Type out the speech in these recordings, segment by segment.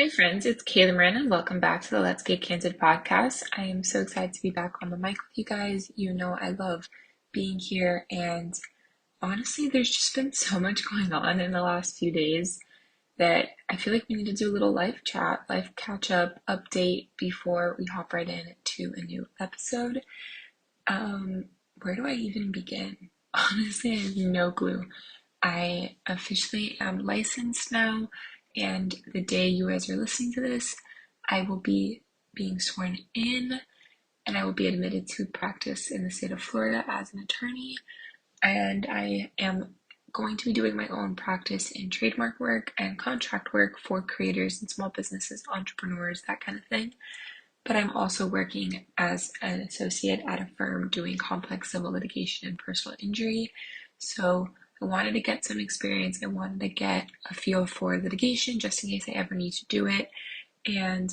Hi friends, it's Kayla Moran and welcome back to the Let's Get Candid podcast. I am so excited to be back on the mic with you guys. You know I love being here, and honestly there's just been so much going on in the last few days that I feel like we need to do a little life chat, life catch up, update before we hop right in to a new episode. Where do I even begin? Honestly, I have no clue. I officially am licensed now, and the day you guys are listening to this, I will be being sworn in and I will be admitted to practice in the state of Florida as an attorney. And I am going to be doing my own practice in trademark work and contract work for creators and small businesses, entrepreneurs, that kind of thing. But I'm also working as an associate at a firm doing complex civil litigation and personal injury. So I wanted to get some experience. I wanted to get a feel for litigation just in case I ever need to do it, and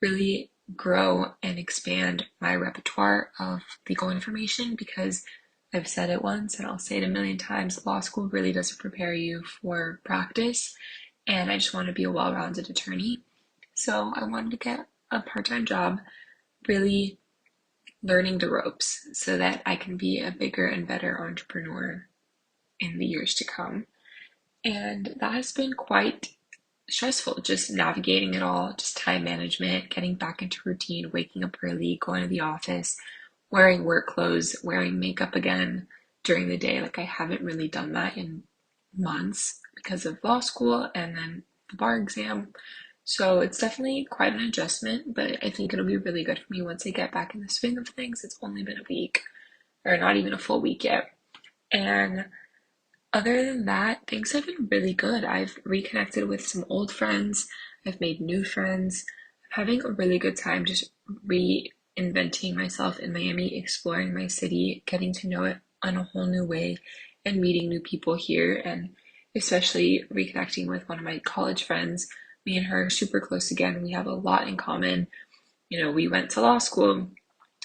really grow and expand my repertoire of legal information, because I've said it once and I'll say it a million times, law school really doesn't prepare you for practice, and I just want to be a well-rounded attorney. So I wanted to get a part-time job really learning the ropes so that I can be a bigger and better entrepreneur in the years to come. And that has been quite stressful, just navigating it all, just time management, getting back into routine, waking up early, going to the office, wearing work clothes, wearing makeup again during the day. Like I haven't really done that in months because of law school and then the bar exam. So it's definitely quite an adjustment, but I think it'll be really good for me once I get back in the swing of things. It's only been a week, or not even a full week yet. And other than that, things have been really good. I've reconnected with some old friends. I've made new friends. I'm having a really good time just reinventing myself in Miami, exploring my city, getting to know it in a whole new way, and meeting new people here, and especially reconnecting with one of my college friends. Me and her are super close again. We have a lot in common. You know, we went to law school,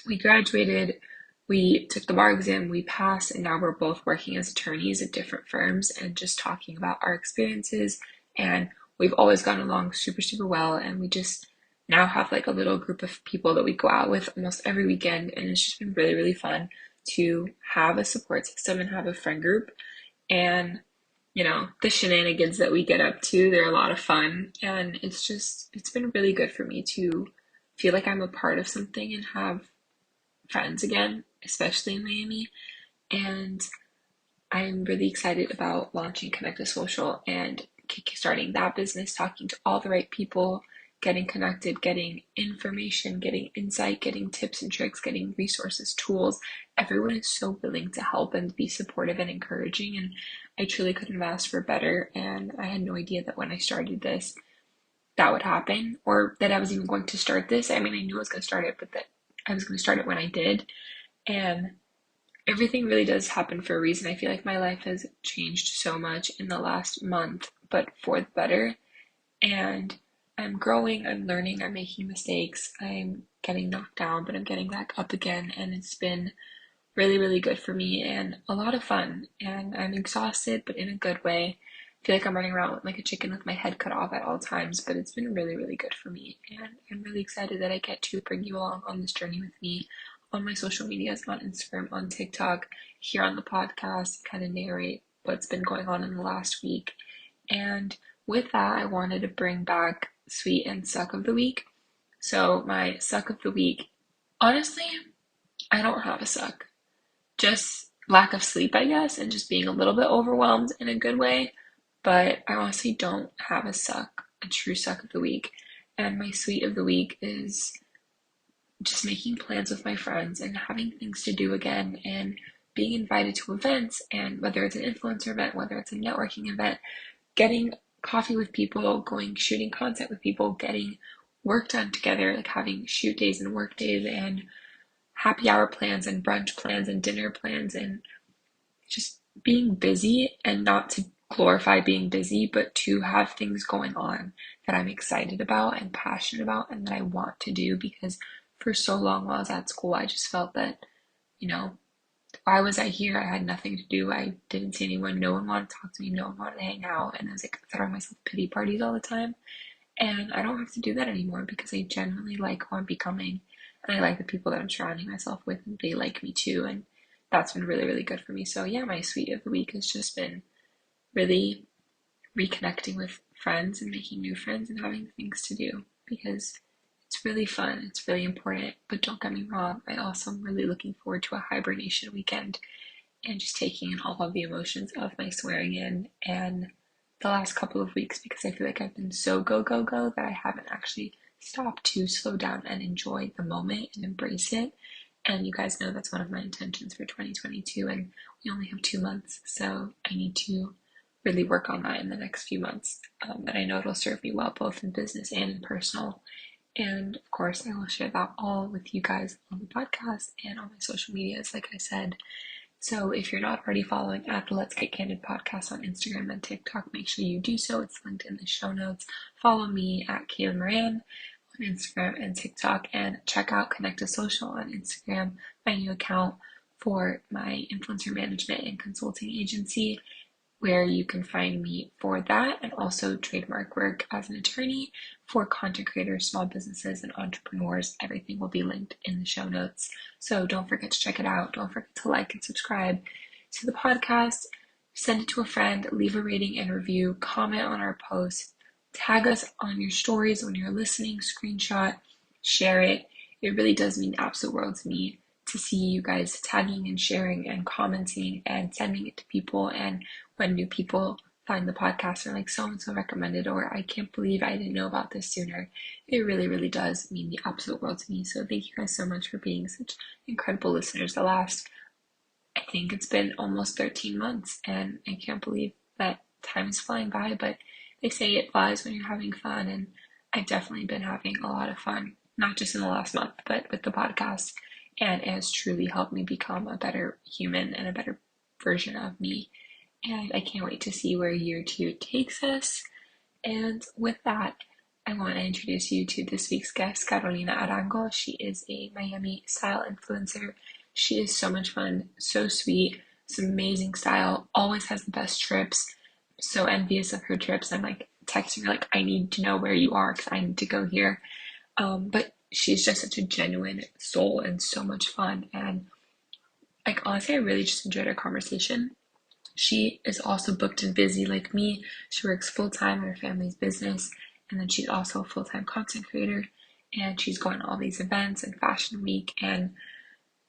we graduated, we took the bar exam, we passed, and now we're both working as attorneys at different firms and just talking about our experiences. And we've always gotten along super, super well. And we just now have like a little group of people that we go out with almost every weekend. And it's just been really, really fun to have a support system and have a friend group. And you know, the shenanigans that we get up to, they're a lot of fun. And it's been really good for me to feel like I'm a part of something and have friends again, especially in Miami. And I'm really excited about launching Connect Social and starting that business, talking to all the right people, getting connected, getting information, getting insight, getting tips and tricks, getting resources, tools. Everyone is so willing to help and be supportive and encouraging, and I truly couldn't have asked for better. And I had no idea that when I started this, that would happen, or that I was even going to start this. I mean, I knew I was going to start it, but that I was going to start it when I did. And everything really does happen for a reason. I feel like my life has changed so much in the last month, but for the better. And I'm growing, I'm learning, I'm making mistakes, I'm getting knocked down, but I'm getting back up again. And it's been really, really good for me and a lot of fun. And I'm exhausted, but in a good way. I feel like I'm running around like a chicken with my head cut off at all times, but it's been really, really good for me. And I'm really excited that I get to bring you along on this journey with me on my social medias, on Instagram, on TikTok, here on the podcast, kind of narrate what's been going on in the last week. And with that, I wanted to bring back Sweet and Suck of the Week. So my Suck of the Week, honestly, I don't have a suck. Just lack of sleep, I guess, and just being a little bit overwhelmed in a good way. But I honestly don't have a suck, a true suck of the week. And my sweet of the week is just making plans with my friends and having things to do again, and being invited to events, and whether it's an influencer event, whether it's a networking event, getting coffee with people, going shooting content with people, getting work done together, like having shoot days and work days and happy hour plans and brunch plans and dinner plans, and just being busy, and not to glorify being busy, but to have things going on that I'm excited about and passionate about and that I want to do. Because for so long while I was at school, I just felt that, you know, why was I here? I had nothing to do. I didn't see anyone. No one wanted to talk to me. No one wanted to hang out. And I was like throwing myself pity parties all the time. And I don't have to do that anymore because I genuinely like who I'm becoming. And I like the people that I'm surrounding myself with, and they like me too. And that's been really, really good for me. So, yeah, my sweet of the week has just been really reconnecting with friends and making new friends and having things to do because it's really fun. It's really important. But don't get me wrong, I also am really looking forward to a hibernation weekend and just taking in all of the emotions of my swearing in and the last couple of weeks because I feel like I've been so go, go, go that I haven't actually stopped to slow down and enjoy the moment and embrace it. And you guys know that's one of my intentions for 2022, and we only have 2 months, so I need to really work on that in the next few months. And I know it'll serve me well both in business and in personal. And of course, I will share that all with you guys on the podcast and on my social medias, like I said. So if you're not already following at the Let's Get Candid podcast on Instagram and TikTok, make sure you do so. It's linked in the show notes. Follow me at Kayla Moran on Instagram and TikTok, and check out Connect to Social on Instagram, my new account for my influencer management and consulting agency, where you can find me for that, and also trademark work as an attorney for content creators, small businesses, and entrepreneurs. Everything will be linked in the show notes. So don't forget to check it out. Don't forget to like and subscribe to the podcast. Send it to a friend, leave a rating and review, comment on our post, tag us on your stories when you're listening, screenshot, share it. It really does mean the absolute world to me to see you guys tagging and sharing and commenting and sending it to people. And when new people find the podcast and like so and so recommended, or I can't believe I didn't know about this sooner, it really, really does mean the absolute world to me. So thank you guys so much for being such incredible listeners. The last, I think it's been almost 13 months, and I can't believe that time is flying by, but they say it flies when you're having fun, and I've definitely been having a lot of fun, not just in the last month, but with the podcast, and it has truly helped me become a better human and a better version of me, and I can't wait to see where year two takes us. And with that, I want to introduce you to this week's guest, Carolina Arango. She is a Miami style influencer. She is so much fun, so sweet, some amazing style, always has the best trips. So envious of her trips. I'm like texting her like, I need to know where you are because I need to go here. But she's just such a genuine soul and so much fun. And like honestly, I really just enjoyed our conversation. She is also booked and busy like me. She works full time in her family's business, and then she's also a full time content creator. And she's going to all these events and Fashion Week and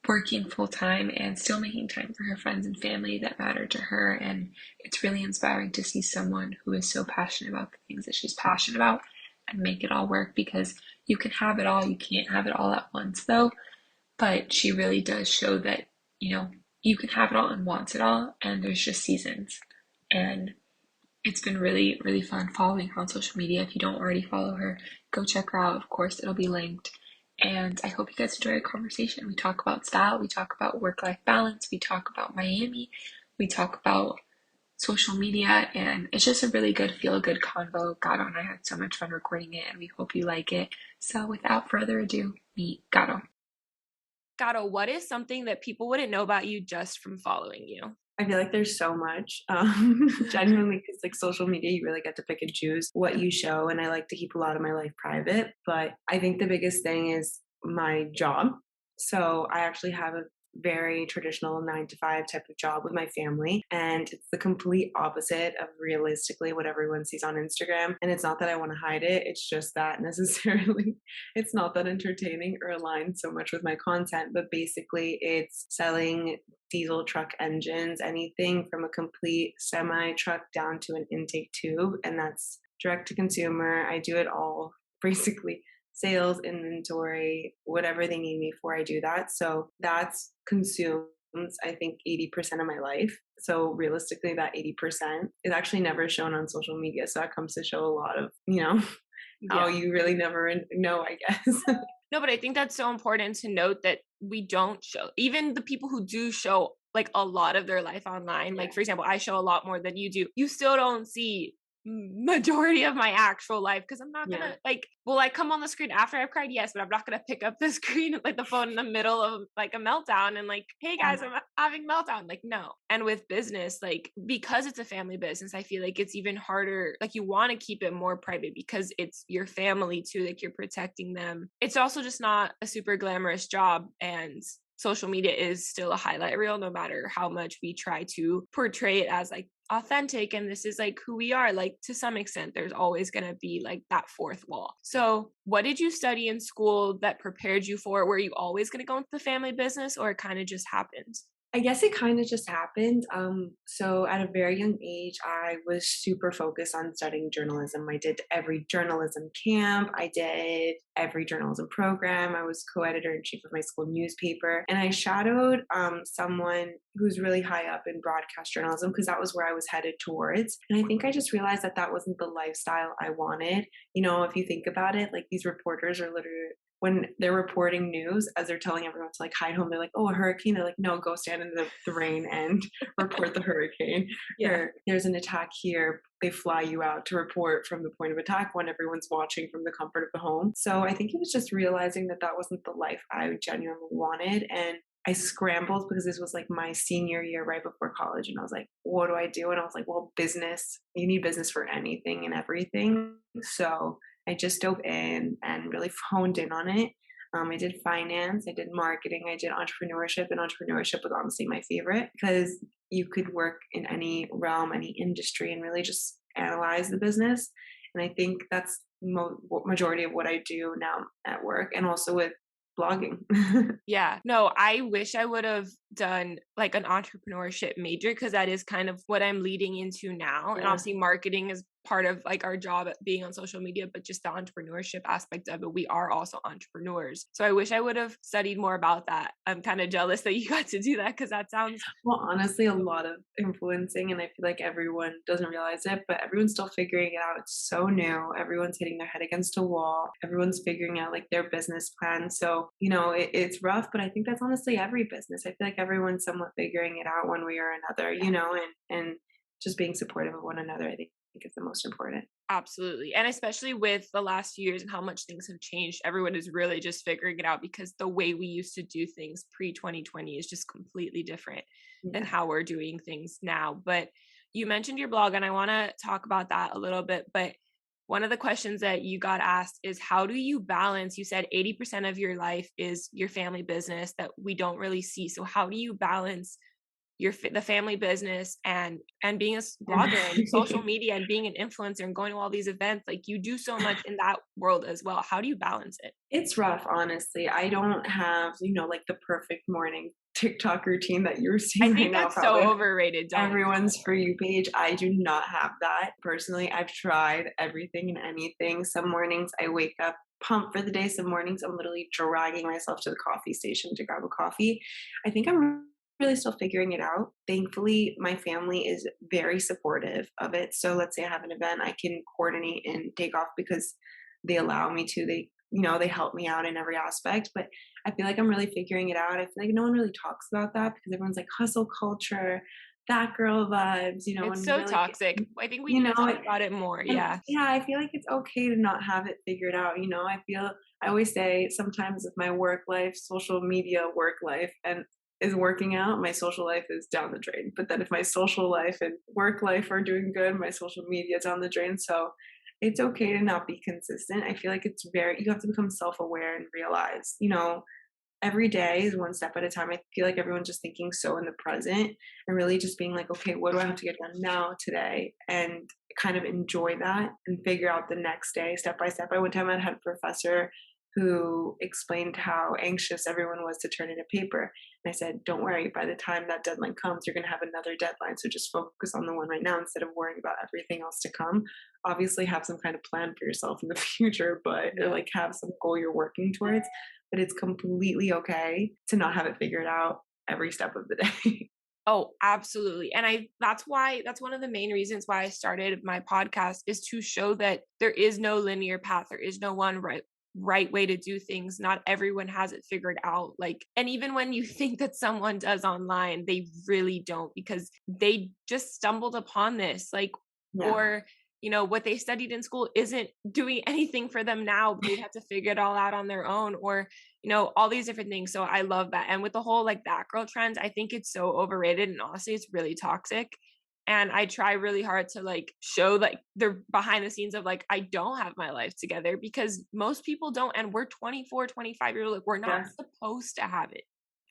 working full time and still making time for her friends and family that matter to her. And it's really inspiring to see someone who is so passionate about the things that she's passionate about and make it all work, because you can have it all. You can't have it all at once, though. But she really does show that, you can have it all and want it all, and there's just seasons. And it's been really, really fun following her on social media. If you don't already follow her, go check her out. Of course, it'll be linked. And I hope you guys enjoy our conversation. We talk about style, we talk about work-life balance, we talk about Miami, we talk about social media, and it's just a really good feel-good convo. Gato and I had so much fun recording it, and we hope you like it. So without further ado, meet Gato. Gato, what is something that people wouldn't know about you just from following you? I feel like there's so much, genuinely, because like social media, you really get to pick and choose what you show, and I like to keep a lot of my life private. But I think the biggest thing is my job. So I actually have a very traditional 9 to 5 type of job with my family, and it's the complete opposite of realistically what everyone sees on Instagram. And it's not that I want to hide it; it's just that necessarily it's not that entertaining or aligned so much with my content. But basically, it's selling diesel truck engines, anything from a complete semi truck down to an intake tube, and that's direct to consumer. I do it all basically, sales, inventory, whatever they need me for, I do that. So that's consumes, I think, 80% of my life. So realistically, that 80% is actually never shown on social media. So that comes to show a lot of, how you really never know, I guess. No, but I think that's so important to note that we don't show, even the people who do show like a lot of their life online. Like, for example, I show a lot more than you do. You still don't see majority of my actual life, because I'm not Yeah. gonna like, will I come on the screen after I've cried? Yes, but I'm not gonna pick up the screen, like the phone in the middle of like a meltdown and like, hey Yeah. guys, I'm having a meltdown. Like, no. And with business, like, because it's a family business, I feel like it's even harder. Like, you want to keep it more private because it's your family too, like you're protecting them. It's also just not a super glamorous job, and social media is still a highlight reel, no matter how much we try to portray it as like authentic and this is like who we are. Like, to some extent there's always going to be like that fourth wall. So what did you study in school that prepared you for it? Were you always going to go into the family business, or it kind of just happened? I guess it kind of just happened. So at a very young age, I was super focused on studying journalism. I did every journalism camp. I did every journalism program. I was co-editor in chief of my school newspaper, and I shadowed someone who's really high up in broadcast journalism because that was where I was headed towards. And I think I just realized that that wasn't the lifestyle I wanted. You know, if you think about it, like these reporters are literally, when they're reporting news, as they're telling everyone to like hide home, they're like, oh, a hurricane. They're like, no, go stand in the rain and report the hurricane. Yeah. Or there's an attack here. They fly you out to report from the point of attack when everyone's watching from the comfort of the home. So I think it was just realizing that that wasn't the life I genuinely wanted. And I scrambled because this was like my senior year right before college. And I was like, what do I do? And I was like, well, business, you need business for anything and everything. So I just dove in and really honed in on it. I did finance, I did marketing, I did entrepreneurship, and entrepreneurship was honestly my favorite because you could work in any realm, any industry, and really just analyze the business. And I think that's majority of what I do now at work, and also with blogging. Yeah. No, I wish I would have done like an entrepreneurship major, because that is kind of what I'm leading into now. And Yeah. obviously marketing is part of like our job at being on social media, but just the entrepreneurship aspect of it, we are also entrepreneurs. So I wish I would have studied more about that. I'm kind of jealous that you got to do that, because that sounds Well, honestly, a lot of influencing, and I feel like everyone doesn't realize it, but everyone's still figuring it out. It's so new. Everyone's hitting their head against a wall. Everyone's figuring out like their business plan. So, you know, it's rough, but I think that's honestly every business. I feel like everyone's somewhat figuring it out one way or another, you know, and just being supportive of one another, I think is the most important. absolutely. And especially with the last few years and how much things have changed, everyone is really just figuring it out, because the way we used to do things pre 2020 is just completely different than Yeah. how we're doing things now. But you mentioned your blog, and I want to talk about that a little bit. But one of the questions that you got asked is, how do you balance? You said 80% of your life is your family business that we don't really see. So how do you balance the family business and being a blogger and social media and being an influencer and going to all these events? Like, you do so much in that world as well. How do you balance it? It's rough, honestly. I don't have, you know, like the perfect morning TikTok routine that you're I seeing right think now, that's so probably overrated. Don't. everyone's For You page. I do not have that. Personally, I've tried everything and anything. Some mornings I wake up pumped for the day. Some mornings I'm literally dragging myself to the coffee station to grab a coffee. I think I'm really still figuring it out. Thankfully, my family is very supportive of it. So let's say I have an event, I can coordinate and take off because they allow me to. They, you know, they help me out in every aspect. But I feel like I'm really figuring it out. I feel like no one really talks about that because everyone's like hustle culture, that girl vibes, you know, It's and so really, toxic. I think we you need know, to talk about it more. and Yeah. yeah, I feel like it's okay to not have it figured out. You know, I always say sometimes if my work life, social media work life, and is working out, my social life is down the drain. But then if my social life and work life are doing good, my social media is down the drain. So it's okay to not be consistent. I feel like you have to become self aware and realize, you know, every day is one step at a time. I feel like everyone's just thinking so in the present and really just being like, okay, what do I have to get done now today? And kind of enjoy that and figure out the next day step by step. I one time I had a professor who explained how anxious everyone was to turn in a paper. And I said, don't worry, by the time that deadline comes, you're going to have another deadline. So just focus on the one right now instead of worrying about everything else to come. Obviously, have some kind of plan for yourself in the future, but or like have some goal you're working towards. But it's completely okay to not have it figured out every step of the day. Oh, absolutely. And that's one of the main reasons why I started my podcast, is to show that there is no linear path. There is no one right way to do things. Not everyone has it figured out. Like, and even when you think that someone does online, they really don't, because they just stumbled upon this. Like, Yeah. or what they studied in school isn't doing anything for them now. They have to figure it all out on their own, or, all these different things. So I love that. And with the whole like that girl trends, I think it's so overrated. And honestly, it's really toxic. And I try really hard to like show like the behind the scenes of like, I don't have my life together, because most people don't. And we're 24, 25 years old. Like, we're not Yes, supposed to have it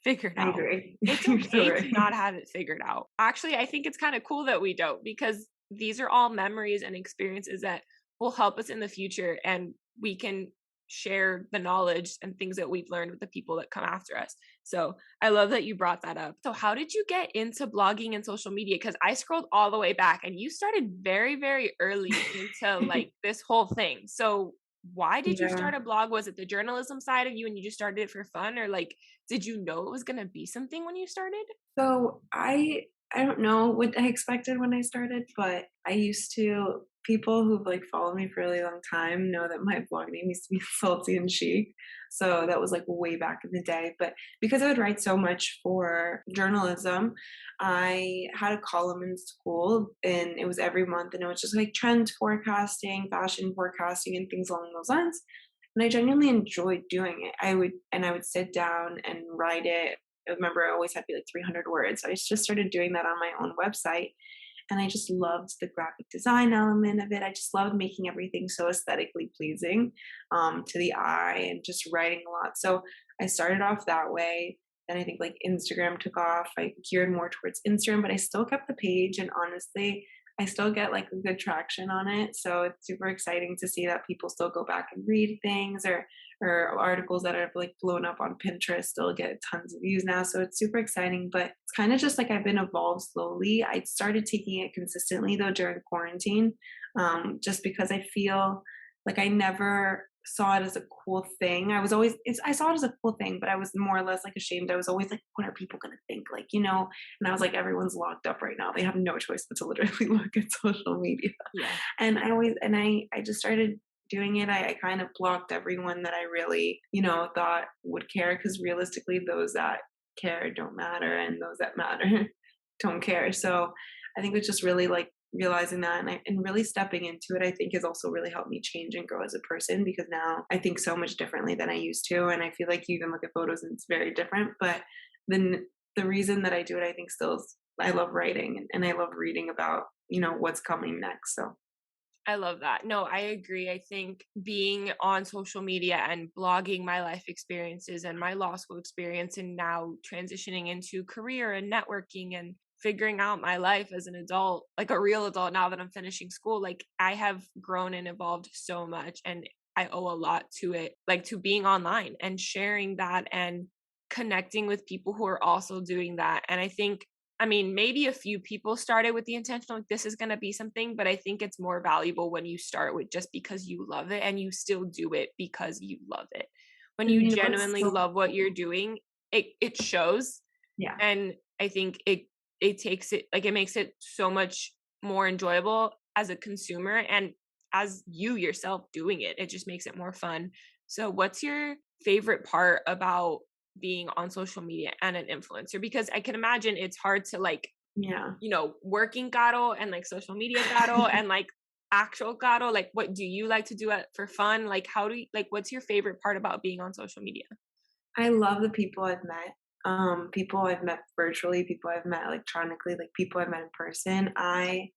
figured I out. agree. It's You're so okay to right. not have it figured out. Actually, I think it's kind of cool that we don't, because these are all memories and experiences that will help us in the future, and we can share the knowledge and things that we've learned with the people that come after us. So I love that you brought that up. So how did you get into blogging and social media? Because I scrolled all the way back and you started very, very early into like this whole thing. So why did you Yeah. start a blog? Was it the journalism side of you and you just started it for fun, or like did you know it was going to be something when you started? So I don't know what I expected when I started, but I used to people who've like followed me for a really long time know that my blog name used to be Salty and Chic. So that was like way back in the day. But because I would write so much for journalism, I had a column in school and it was every month and it was just like trend forecasting, fashion forecasting, and things along those lines. And I genuinely enjoyed doing it. I would sit down and write it. I remember I always had to be like 300 words. So I just started doing that on my own website. And I just loved the graphic design element of it. I just loved making everything so aesthetically pleasing to the eye and just writing a lot. So I started off that way. Then I think like Instagram took off. I geared more towards Instagram, but I still kept the page. And honestly, I still get like a good traction on it. So it's super exciting to see that people still go back and read things, or articles that have like blown up on Pinterest still get tons of views now. So it's super exciting, but it's kind of just like I've been evolved slowly. I started taking it consistently though during quarantine, just because I feel like I never saw it as a cool thing. I saw it as a cool thing, but I was more or less like ashamed. I was always like, what are people going to think? And I was like, everyone's locked up right now. They have no choice but to literally look at social media. Yeah. And I just started doing it. I kind of blocked everyone that I really, thought would care, because realistically, those that care don't matter, and those that matter don't care. So I think it's just really like realizing that, and really stepping into it, I think has also really helped me change and grow as a person, because now I think so much differently than I used to. And I feel like you even look at photos and it's very different. But then the reason that I do it, I think still is I love writing, and I love reading about, what's coming next. So I love that. No, I agree. I think being on social media and blogging my life experiences and my law school experience, and now transitioning into career and networking and figuring out my life as an adult, like a real adult now that I'm finishing school, like I have grown and evolved so much. And I owe a lot to it, like to being online and sharing that and connecting with people who are also doing that. And I mean, maybe a few people started with the intention like this is going to be something, but I think it's more valuable when you start with just because you love it and you still do it because you love it. When and you what's genuinely so love what you're cool. doing, it shows. Yeah. And I think it takes it, like it makes it so much more enjoyable as a consumer, and as you yourself doing it, it just makes it more fun. So what's your favorite part about being on social media and an influencer? Because I can imagine it's hard to like, Yeah. working Garo and like social media Garo and like actual Garo. Like, what do you like to do for fun? Like, how do you, like, what's your favorite part about being on social media? I love the people I've met. People I've met virtually, people I've met electronically, like people I've met in person. I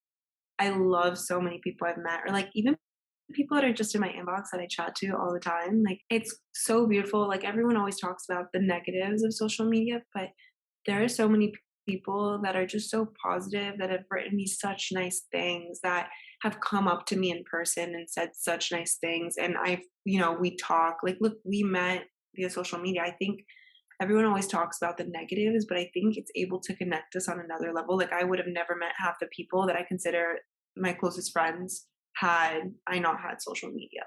love so many people I've met, or like even people that are just in my inbox that I chat to all the time. Like it's so beautiful. Like everyone always talks about the negatives of social media, but there are so many people that are just so positive, that have written me such nice things, that have come up to me in person and said such nice things. And we talk, like, look, we met via social media. I think everyone always talks about the negatives, but I think it's able to connect us on another level. Like I would have never met half the people that I consider my closest friends had I not had social media.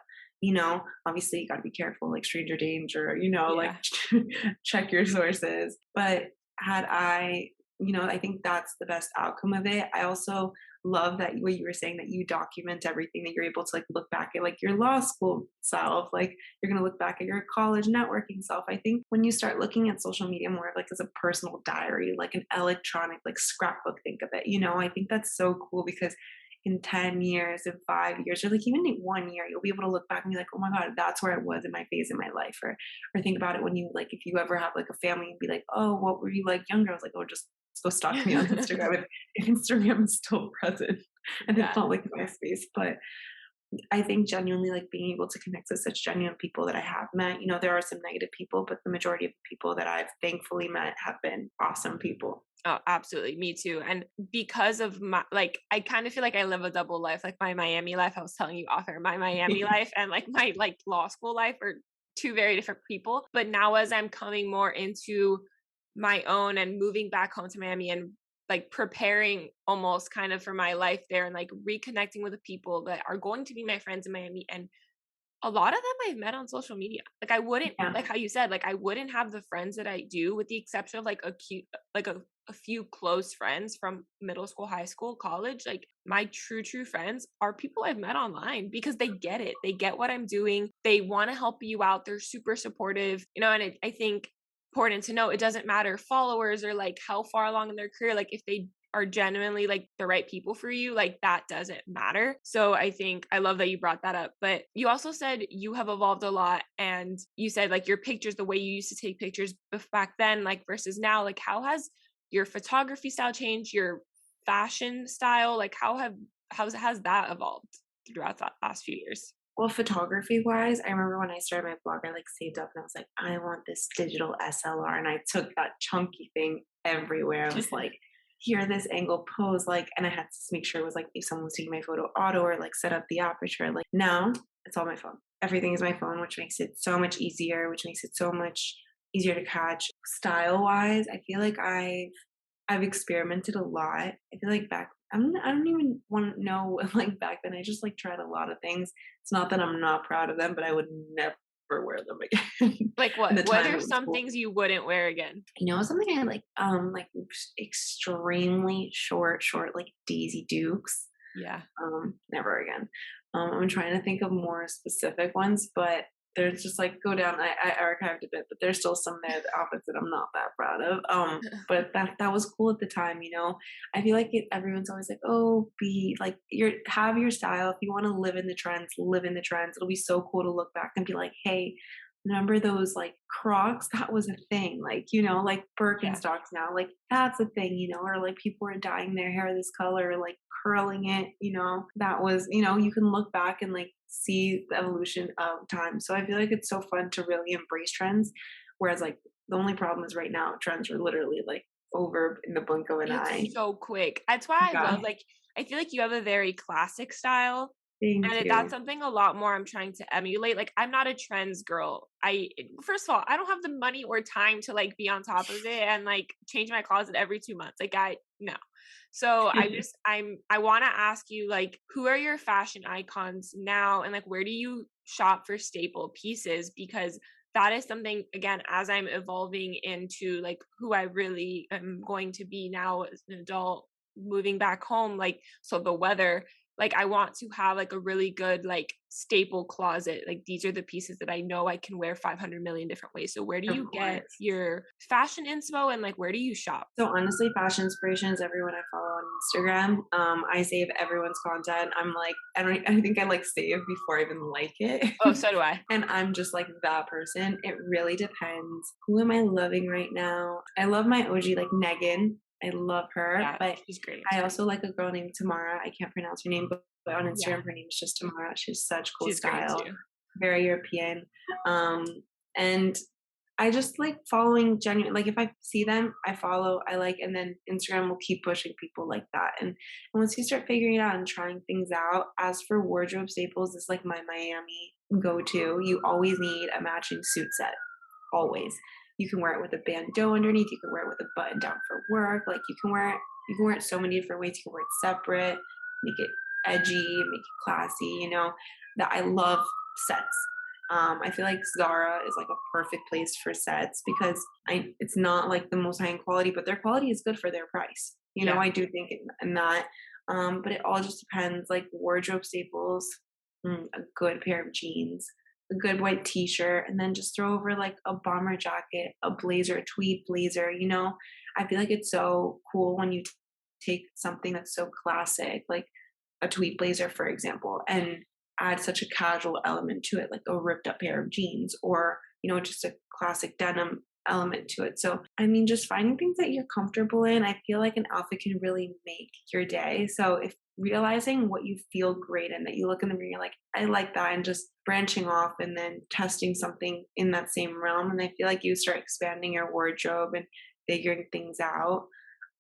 Obviously you got to be careful, like stranger danger, like Yeah. check your sources. But had I think that's the best outcome of it. I also love that what you were saying, that you document everything, that you're able to like look back at like your law school self, like you're going to look back at your college networking self. I think when you start looking at social media more like as a personal diary, like an electronic like scrapbook, think of it, I think that's so cool, because in 10 years, in 5 years, or like even in 1 year, you'll be able to look back and be like, oh my God, that's where I was in my phase in my life. Or think about it when you like, if you ever have like a family and be like, oh, what were you like younger? I was like, oh, just go stalk me on Instagram if Instagram is still present and it's Yeah. not like MySpace. But I think genuinely like being able to connect with such genuine people that I have met, there are some negative people, but the majority of the people that I've thankfully met have been awesome people. Oh, absolutely. Me too. And because of my, like, I kind of feel like I live a double life, like my Miami life. I was telling you off air, my Miami life and like my like law school life are two very different people. But now as I'm coming more into my own and moving back home to Miami and like preparing almost kind of for my life there and like reconnecting with the people that are going to be my friends in Miami, and a lot of them I've met on social media. Like I wouldn't, Yeah. like how you said, like I wouldn't have the friends that I do with the exception of like a cute, like a few close friends from middle school, high school, college. Like my true friends are people I've met online because they get it. They get what I'm doing. They want to help you out. They're super supportive, and I think important to know it doesn't matter followers or like how far along in their career, like if they are genuinely like the right people for you, like that doesn't matter. So I think I love that you brought that up. But you also said you have evolved a lot, and you said like your pictures, the way you used to take pictures back then, like versus now, like how has your photography style changed, your fashion style, like has that evolved throughout the last few years? Well, photography wise, I remember when I started my blog, I like saved up and I was like, I want this digital SLR. And I took that chunky thing everywhere. I was like, here, this angle pose, like, and I had to make sure it was like if someone was taking my photo auto or like set up the aperture. Like now it's all my phone. Everything is my phone, which makes it so much easier, which makes it so much easier to catch. Style wise, I feel like I've experimented a lot. I feel like I don't even want to know like back then I just like tried a lot of things. It's not that I'm not proud of them, but I would never wear them again. Like In the what time are it was some cool. things you wouldn't wear again? Something I like extremely short, like Daisy Dukes. Yeah. Never again. I'm trying to think of more specific ones, but there's just like go down. I archived a bit, but there's still some there, the outfits that I'm not that proud of. But that was cool at the time. I feel like everyone's always like, oh, be like have your style. If you want to live in the trends, live in the trends. It'll be so cool to look back and be like, hey, remember those like Crocs? That was a thing. Like Yeah. Birkenstocks now, like that's a thing. Or like people were dyeing their hair this color, like curling it. That was, you can look back and like see the evolution of time. So I feel like it's so fun to really embrace trends. Whereas like the only problem is right now trends are literally like over in the blink of an eye. It's so quick. That's why I Yeah. love, like, I feel like you have a very classic style, Thank and that's you. something a lot more I'm trying to emulate. Like, I'm not a trends girl. First of all, I don't have the money or time to like be on top of it and like change my closet every 2 months. Like, no. So I want to ask you, like, who are your fashion icons now, and like, where do you shop for staple pieces? Because that is something, again, as I'm evolving into like who I really am going to be now as an adult, moving back home, like, so the weather, like I want to have like a really good like staple closet. Like these are the pieces that I know I can wear 500 million different ways. So where do Of you get course. your fashion inspo, and like where do you shop? So honestly, fashion inspiration is everyone I follow on Instagram. I save everyone's content. I'm like, I think I like save before I even like it. Oh, so do I. And I'm just like that person. It really depends. Who am I loving right now? I love my OG, like Megan. I love her. Yeah, But she's great. I also like a girl named Tamara. I can't pronounce her name, but on Yeah, Instagram, her name is just Tamara. She has such cool she's great style, too. very European. Um, and I just like following genuine, like if I see them, I follow, I like, and then Instagram will keep pushing people like that. And once you start figuring it out and trying things out, as for wardrobe staples, it's like my Miami go to. You always need a matching suit set, always. You can wear it with a bandeau underneath, you can wear it with a button down for work. Like you can wear it so many different ways. You can wear it separate, make it edgy, make it classy. That I love sets. I feel like Zara is like a perfect place for sets because it's not like the most high end quality, but their quality is good for their price. Yeah. I do think in that. But it all just depends. Like wardrobe staples, a good pair of jeans, a good white t-shirt, and then just throw over like a bomber jacket, a blazer, a tweed blazer. I feel like it's so cool when you take something that's so classic, like a tweed blazer, for example, and add such a casual element to it, like a ripped up pair of jeans or, just a classic denim element to it. So, I mean, just finding things that you're comfortable in, I feel like an outfit can really make your day. So, if realizing what you feel great in, that you look in the mirror, you're like, I like that, and just branching off and then testing something in that same realm. And I feel like you start expanding your wardrobe and figuring things out.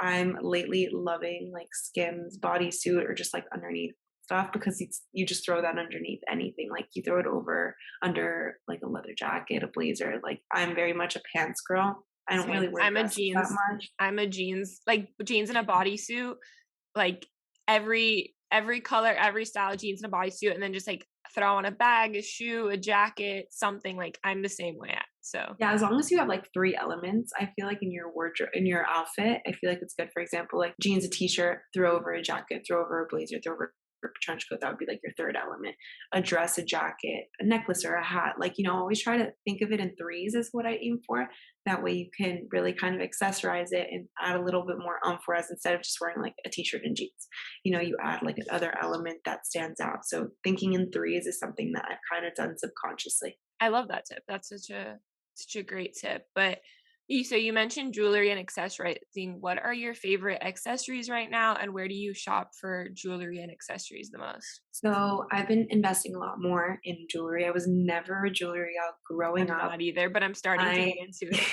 I'm lately loving like Skims bodysuit or just like underneath stuff because you just throw that underneath anything. Like you throw it over under like a leather jacket, a blazer. Like I'm very much a pants girl. I don't Same. really wear dresses that much. I'm a jeans, like jeans and a bodysuit, like every color, every style of jeans and a bodysuit, and then just like throw on a bag, a shoe, a jacket, something. Like I'm the same way. So Yeah, as long as you have like three elements, I feel like in your wardrobe, in your outfit, I feel like it's good. For example, like jeans, a t-shirt, throw over a jacket, throw over a blazer, throw over a trench coat. That would be like your third element. A dress, a jacket, a necklace, or a hat. Like, always try to think of it in threes is what I aim for. That way you can really kind of accessorize it and add a little bit more whereas instead of just wearing like a t-shirt and jeans, you add like another element that stands out. So thinking in threes is something that I've kind of done subconsciously. I love that tip. That's such a great tip. But you mentioned jewelry and accessorizing. What are your favorite accessories right now, and where do you shop for jewelry and accessories the most? So I've been investing a lot more in jewelry. I was never a jewelry gal growing I'm up. not either, but I'm starting to I get into it.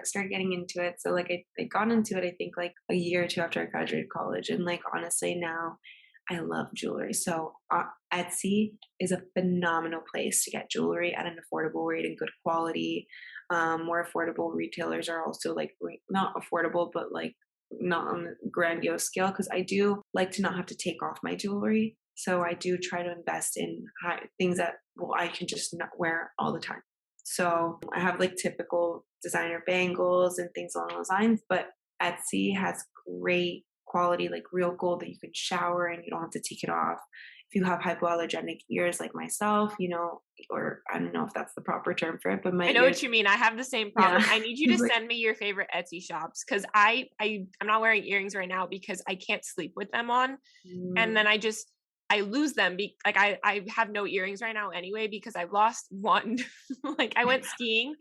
started getting into it. So like I got into it I think like a year or two after I graduated college, and like honestly now I love jewelry. So Etsy is a phenomenal place to get jewelry at an affordable rate and good quality. More affordable retailers are also like not affordable, but like not on the grandiose scale because I do like to not have to take off my jewelry. So I do try to invest in things that I can just not wear all the time. So I have like typical designer bangles and things along those lines, but Etsy has great quality, like real gold that you can shower and you don't have to take it off. If you have hypoallergenic ears like myself, or I don't know if that's the proper term for it, but my I know ears, what you mean. I have the same yeah, problem. I need you to like, send me your favorite Etsy shops because I'm not wearing earrings right now because I can't sleep with them on, and then I lose them. Like I have no earrings right now anyway because I've lost one. Like I went skiing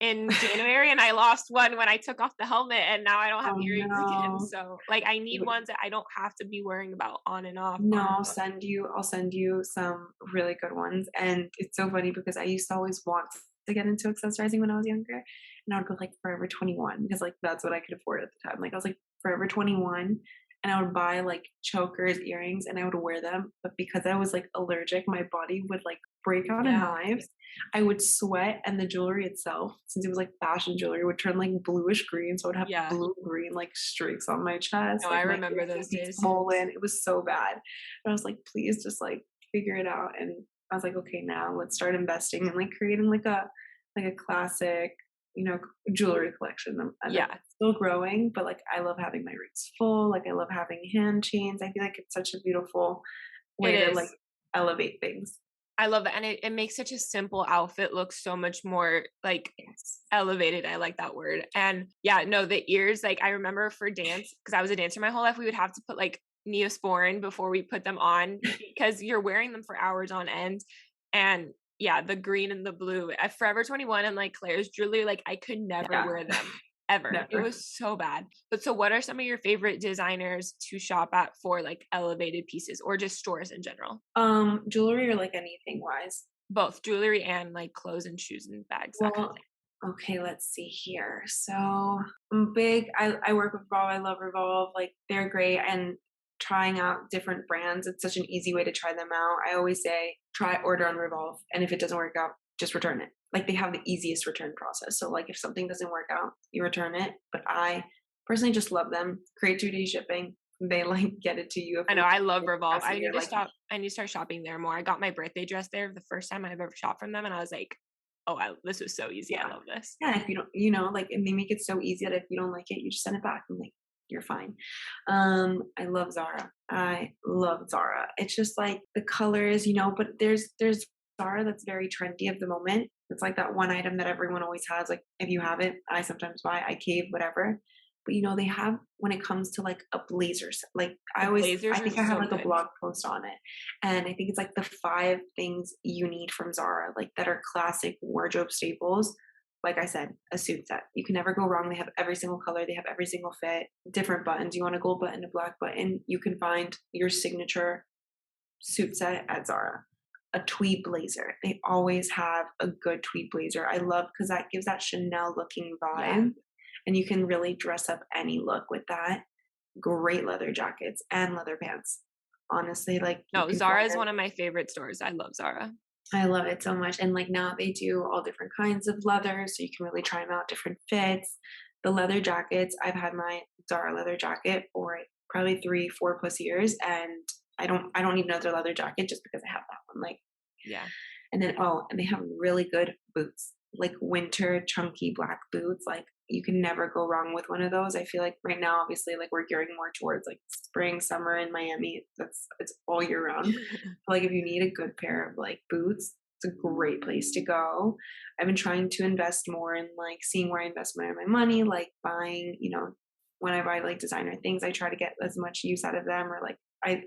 in January and I lost one when I took off the helmet, and now I don't have oh earrings again. no. So like I need ones that I don't have to be worrying about on and off, No, on and I'll off. send you some really good ones. And it's so funny because I used to always want to get into accessorizing when I was younger. And I would go like Forever 21 because like that's what I could afford at the time. Like I was like Forever 21 and I would buy like chokers, earrings, and I would wear them. But because I was like allergic, my body would like break out in Yeah. hives. I would sweat and the jewelry itself, since it was like fashion jewelry, would turn like bluish green. So I would have Yeah. blue green like streaks on my chest. No, Like I my remember ears those would be days. swollen. It was so bad. And I was like, please just like figure it out. And I was like, okay, now let's start investing and like creating like a classic, jewelry collection. And Yeah. it's still growing, but like I love having my rings full. Like I love having hand chains. I feel like it's such a beautiful way It to like is. elevate things. I love that. And it makes such a simple outfit look so much more like Yes. elevated. I like that word. And yeah, no, the ears, like I remember for dance, because I was a dancer my whole life, we would have to put like Neosporin before we put them on because you're wearing them for hours on end. And yeah, the green and the blue at Forever 21 and like Claire's jewelry, like I could never Yeah. wear them ever. It Never. was so bad. But so what are some of your favorite designers to shop at for like elevated pieces or just stores in general? Jewelry or like anything wise. Both jewelry and like clothes and shoes and bags, that kind of Well, okay, let's see here. So I'm big. I work with Revolve. I love Revolve. Like they're great and trying out different brands. It's such an easy way to try them out. I always say try order on Revolve, and if it doesn't work out, just return it. Like they have the easiest return process. So like if something doesn't work out, you return it. But I personally just love them. Create 2-day shipping. They like get it to you. I know I love Revolve. I need to like, stop. I need to start shopping there more. I got my birthday dress there the first time I've ever shopped from them, and I was like, "Oh, this was so easy. I yeah. love this." Yeah, if you don't, like, and they make it so easy that if you don't like it, you just send it back and like, you're fine. I love Zara. I love Zara. It's just like the colors, but there's Zara that's very trendy at the moment. It's like that one item that everyone always has. Like if you have it, I sometimes buy, I cave, whatever. But they have, when it comes to like a blazer, like The I blazers are think I have so like a good. blog post on it. And I think it's like the 5 things you need from Zara, like that are classic wardrobe staples. Like I said, a suit set. You can never go wrong. They have every single color, they have every single fit, different buttons. You want a gold button, a black button, you can find your signature suit set at Zara. A tweed blazer. They always have a good tweed blazer. I love because that gives that Chanel looking Yeah. vibe. And you can really dress up any look with that. Great leather jackets and leather pants. Honestly, like you No, can Zara find is them. one of my favorite stores. I love Zara. I love it so much. And like now they do all different kinds of leather, so you can really try them out, different fits. The leather jackets, I've had my Zara leather jacket for probably 3, 4 plus years, and I don't need another leather jacket just because I have that one. Like, Yeah. and then and they have really good boots, like winter chunky black boots. Like you can never go wrong with one of those. I feel like right now, obviously, like we're gearing more towards like spring, summer in Miami. It's all year round. But, like if you need a good pair of like boots, it's a great place to go. I've been trying to invest more in like seeing where I invest my money, like buying, when I buy like designer things, I try to get as much use out of them, or like I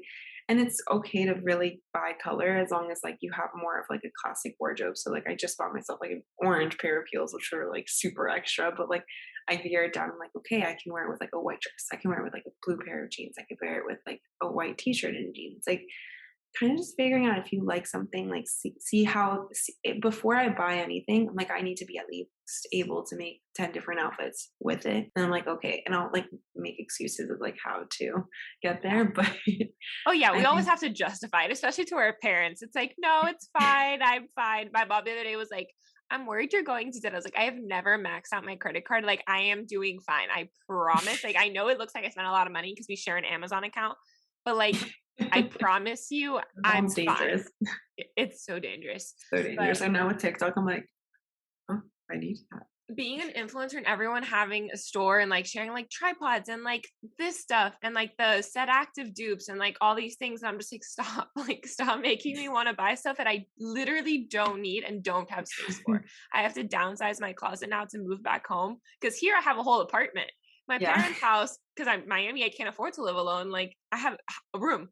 and it's okay to really buy color as long as like you have more of like a classic wardrobe. So like I just bought myself like an orange pair of heels, which are like super extra, but like I veer it down. I'm like, okay, I can wear it with like a white dress. I can wear it with like a blue pair of jeans. I could wear it with like a white t-shirt and jeans. Like kind of just figuring out if you like something, like see how before I buy anything, I'm like, I need to be at least able to make 10 different outfits with it. And I'm like, okay, and I'll like make excuses of like how to get there. But Oh yeah, we I always think have to justify it, especially to our parents. It's like, no, it's fine. I'm fine. My mom the other day was like, I'm worried you're going to debt. I was like, I have never maxed out my credit card. Like, I am doing fine. I promise. Like, I know it looks like I spent a lot of money because we share an Amazon account, but like, I promise you, I'm sounds fine. dangerous. It's so dangerous. So But dangerous. And now with TikTok, I'm like, oh, I need that. being an influencer and everyone having a store and like sharing like tripods and like this stuff and like the set active dupes and like all these things, I'm just like, stop, like stop making me want to buy stuff that I literally don't need and don't have space for. I have to downsize my closet now to move back home because here I have a whole apartment. My Yeah. parents' house, because I'm Miami, I can't afford to live alone. Like I have a room.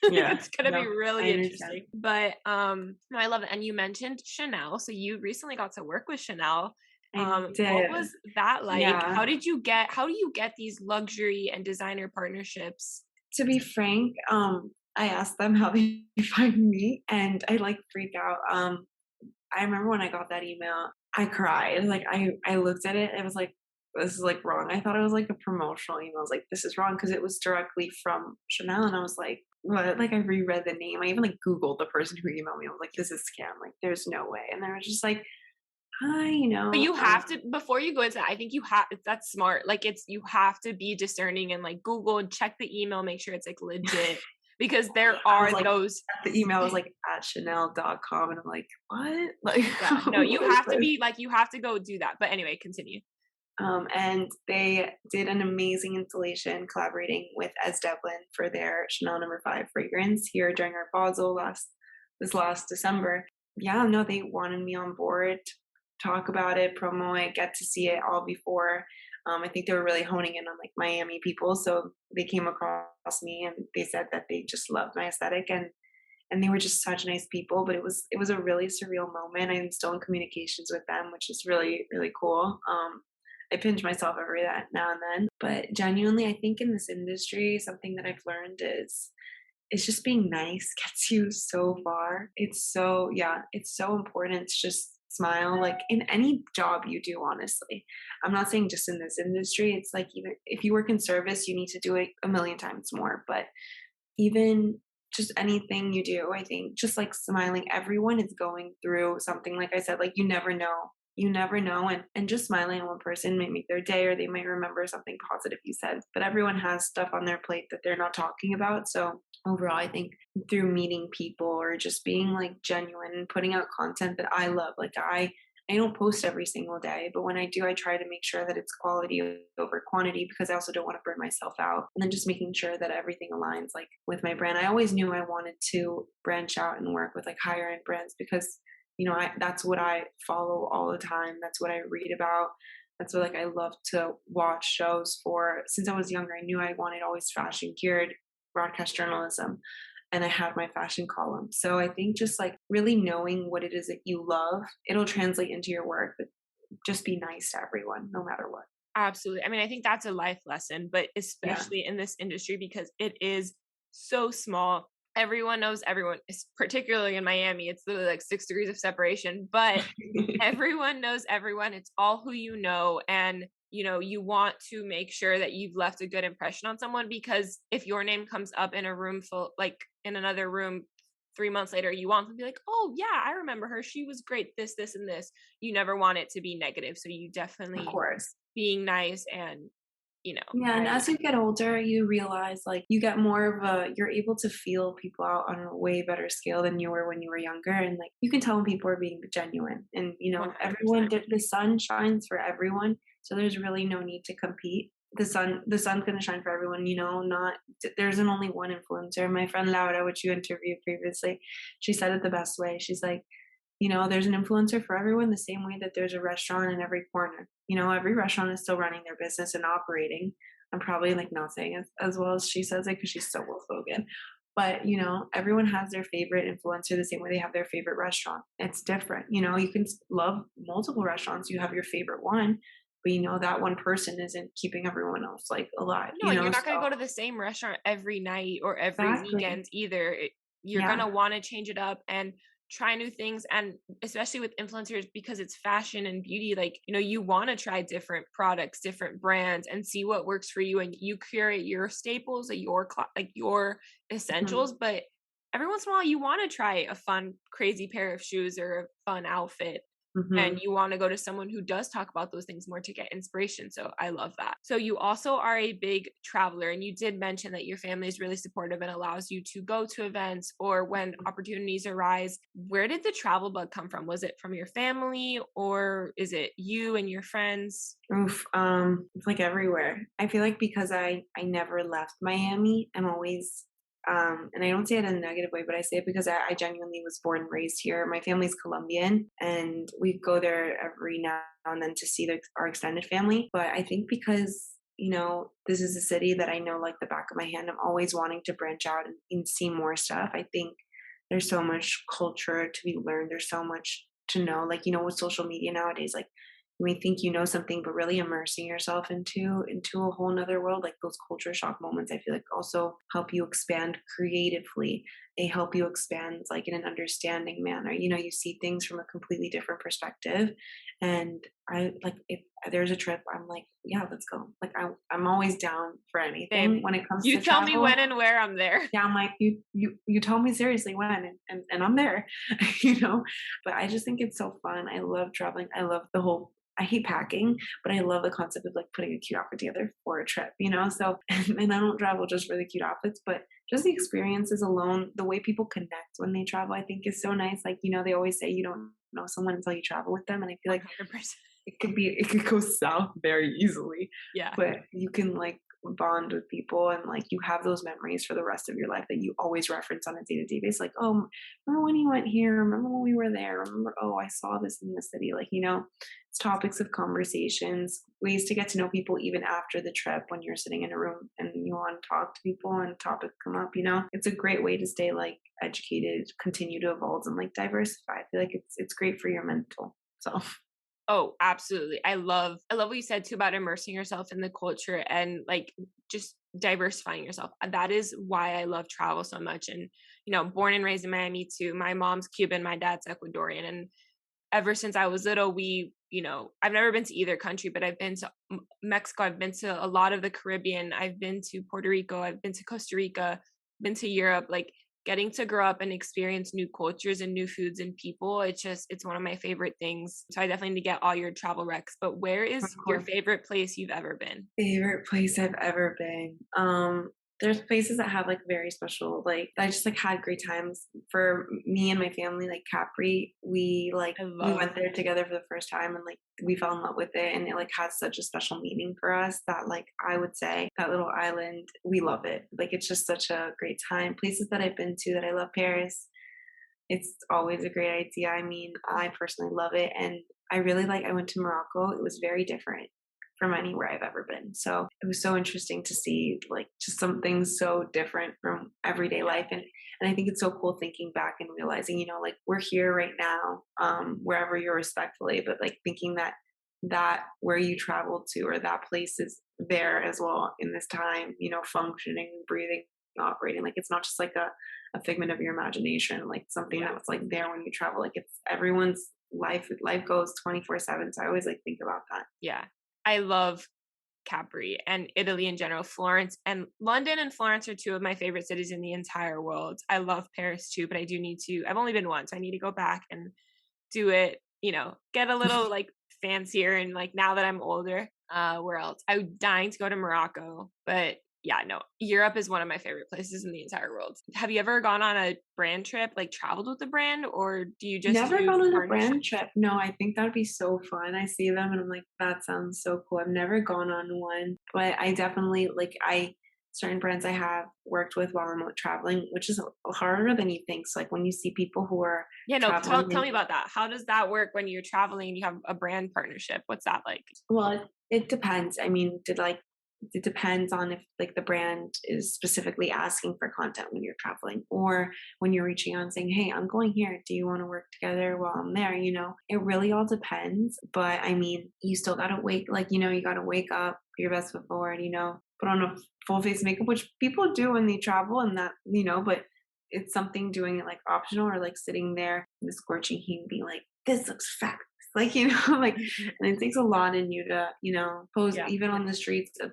Yeah. It's gonna be No, really I understand. interesting. But no, I love it. And you mentioned Chanel. So you recently got to work with Chanel. I What did. was that like? Yeah. How do you get these luxury and designer partnerships? To be frank, I asked them how they find me, and I like freak out. I remember when I got that email, I cried. Like I looked at it, it was like, this is like wrong. I thought it was like a promotional email. I was like, this is wrong because it was directly from Chanel, and I was like, what? Like I reread the name. I even like Googled the person who emailed me. I was like, this is scam. Like there's no way. And they were just like, hi, But you have to, before you go into that, I think you have, that's smart. Like you have to be discerning and like Google and check the email, make sure it's like legit because there I was are like, those. the email was like at chanel.com, and I'm like, what? Like, Yeah, no, you what is have to this? be like, you have to go do that. But anyway, continue. And they did an amazing installation collaborating with Ez Devlin for their Chanel No. 5 fragrance here during our Basel this last December. Yeah, no, they wanted me on board, talk about it, promo it, get to see it all before. I think they were really honing in on like Miami people, so they came across me and they said that they just loved my aesthetic, and they were just such nice people. But it was a really surreal moment. I'm still in communications with them, which is really really cool. I pinch myself every that now and then, but genuinely, I think in this industry, something that I've learned is it's just being nice gets you so far. It's so important to just smile, like in any job you do, honestly. I'm not saying just in this industry. It's like even if you work in service, you need to do it a million times more. But even just anything you do, I think just like smiling, everyone is going through something. Like I said, like you never know. You never know. And just smiling at one person might make their day, or they might remember something positive you said. But everyone has stuff on their plate that they're not talking about. So overall, I think through meeting people or just being like genuine and putting out content that I love, like I don't post every single day, but when I do, I try to make sure that it's quality over quantity because I also don't want to burn myself out. And then just making sure that everything aligns like with my brand. I always knew I wanted to branch out and work with like higher end brands because that's what I follow all the time. That's what I read about. That's what like I love to watch shows for. Since I was younger, I knew I wanted always fashion geared broadcast journalism, and I had my fashion column. So I think just like really knowing what it is that you love, it'll translate into your work. But just be nice to everyone, no matter what. Absolutely. I mean, I think that's a life lesson, but Yeah. especially in this industry because it is so small. Everyone knows everyone, particularly in Miami. It's literally like 6 degrees of separation, but everyone knows everyone. It's all who you know. And, you want to make sure that you've left a good impression on someone because if your name comes up in a room full, like in another room 3 months later, you want them to be like, oh, yeah, I remember her. She was great. This, and this. You never want it to be negative. So you Of definitely course. being nice and, Yeah, and I as you get older, you realize like you get more of you're able to feel people out on a way better scale than you were when you were younger. And like you can tell when people are being genuine. And, 100%. everyone, the sun shines for everyone. So there's really no need to compete. The sun's going to shine for everyone, not, there isn't only one influencer. My friend Laura, which you interviewed previously, she said it the best way. She's like, there's an influencer for everyone the same way that there's a restaurant in every corner. Every restaurant is still running their business and operating. I'm probably like not saying it as well as she says it because she's so well spoken. But, everyone has their favorite influencer the same way they have their favorite restaurant. It's different. You can love multiple restaurants. You have your favorite one, but that one person isn't keeping everyone else like alive, No, and you're not going to So go to the same restaurant every night or every exactly. weekend either. You're going Yeah. to want to change it up and try new things. And especially with influencers, because it's fashion and beauty, like, you want to try different products, different brands and see what works for you. And you curate your staples, like your Mhm. essentials. But every once in a while, you want to try a fun, crazy pair of shoes or a fun outfit. And Mhm. you want to go to someone who does talk about those things more to get inspiration. So I love that. So you also are a big traveler, and you did mention that your family is really supportive and allows you to go to events or when opportunities arise. Where did the travel bug come from? Was it from your family or is it you and your friends? Oof, it's like everywhere. I feel like because I never left Miami, I'm always and I don't say it in a negative way, but I say it because I genuinely was born and raised here. My family's Colombian, and we go there every now and then to see our extended family. But I think because this is a city that I know like the back of my hand. I'm always wanting to branch out and see more stuff. I think there's so much culture to be learned. There's so much to know. Like with social media nowadays, like you may think you know something, but really immersing yourself into a whole nother world, like those culture shock moments, I feel like also help you expand creatively. They help you expand like in an understanding manner. You see things from a completely different perspective. And I like if there's a trip, I'm like, yeah, let's go. Like I'm always down for anything Same. when it comes You to tell me travel. when and where, I'm there. Yeah, I'm like, you told me seriously when, and I'm there, you know. But I just think it's so fun. I love traveling. I love the whole. I hate packing, but I love the concept of like putting a cute outfit together for a trip. So, and I don't travel just for the cute outfits, but just the experiences alone, the way people connect when they travel, I think is so nice. Like they always say you don't know someone until you travel with them, and I feel like 100%. it could go south very easily, Yeah. but you can like bond with people and like you have those memories for the rest of your life that you always reference on a day-to-day basis, like, oh, remember when you went here, remember when we were there, remember, oh, I saw this in the city. Like it's topics of conversations, ways to get to know people even after the trip when you're sitting in a room and you want to talk to people and topics come up. It's a great way to stay like educated, continue to evolve and like diversify. I feel like it's great for your mental. So Oh, absolutely. I love what you said too about immersing yourself in the culture and like just diversifying yourself. That is why I love travel so much. And, born and raised in Miami too. My mom's Cuban, my dad's Ecuadorian. And ever since I was little, I've never been to either country, but I've been to Mexico. I've been to a lot of the Caribbean. I've been to Puerto Rico. I've been to Costa Rica, been to Europe. Like getting to grow up and experience new cultures and new foods and people. It's one of my favorite things. So I definitely need to get all your travel recs. But where of is your course. favorite place you've ever been? Favorite place I've ever been. There's places that have like very special, like I just like had great times for me and my family, like Capri. I We love went there together for the first time and like we fell in love with it and it like has such a special meaning for us that like I would say that little island, we love it. Like it's just such a great time. Places that I've been to that I love, Paris. It's always a great idea. I mean, I personally love it. And I really like, I went to Morocco. It was very different from anywhere I've ever been. So it was so interesting to see like just something so different from everyday life. And I think it's so cool thinking back and realizing, like we're here right now, wherever you're respectfully, but like thinking that where you traveled to or that place is there as well in this time, functioning, breathing, operating. Like it's not just like a figment of your imagination, like something Yeah. that's like there when you travel. Like it's everyone's life goes 24/7. So I always like think about that. Yeah. I love Capri and Italy in general. Florence and London and Florence are two of my favorite cities in the entire world. I love Paris too, but I do need to, I've only been once. I need to go back and do it, get a little like fancier. And like now that I'm older, where else? I'm dying to go to Morocco, but yeah, no, Europe is one of my favorite places in the entire world. Have you ever gone on a brand trip, like traveled with a brand, or do you just Never use gone on a partnerships? brand trip. No, I think that'd be so fun. I see them and I'm like, that sounds so cool. I've never gone on one, but I definitely like certain brands I have worked with while I'm out traveling, which is harder than you think. So like when you see people who are Yeah, no, traveling, tell me about that. How does that work when you're traveling and you have a brand partnership? What's that like? well, it depends. I mean, it depends on if like the brand is specifically asking for content when you're traveling or when you're reaching out and saying, hey, I'm going here, do you want to work together while I'm there? It really all depends. But I mean, you still gotta you gotta wake up, put your best foot forward, put on a full face makeup, which people do when they travel, and that, but it's something doing it like optional, or like sitting there in the scorching heat and being like, this looks fabulous, like, like, and it takes a lot in you to, pose Yeah. even on the streets of,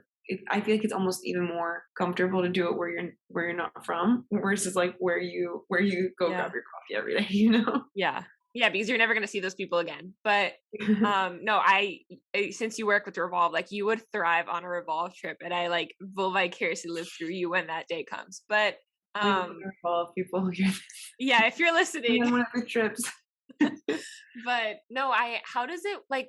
I feel like it's almost even more comfortable to do it where you're not from versus like where you go Yeah. grab your coffee every day. Yeah. Yeah, because you're never going to see those people again. But no, since you work with Revolve, like you would thrive on a Revolve trip, and I like will vicariously live through you when that day comes. But We um follow people here yeah, if you're and listening. then one of the trips. But no, how does it like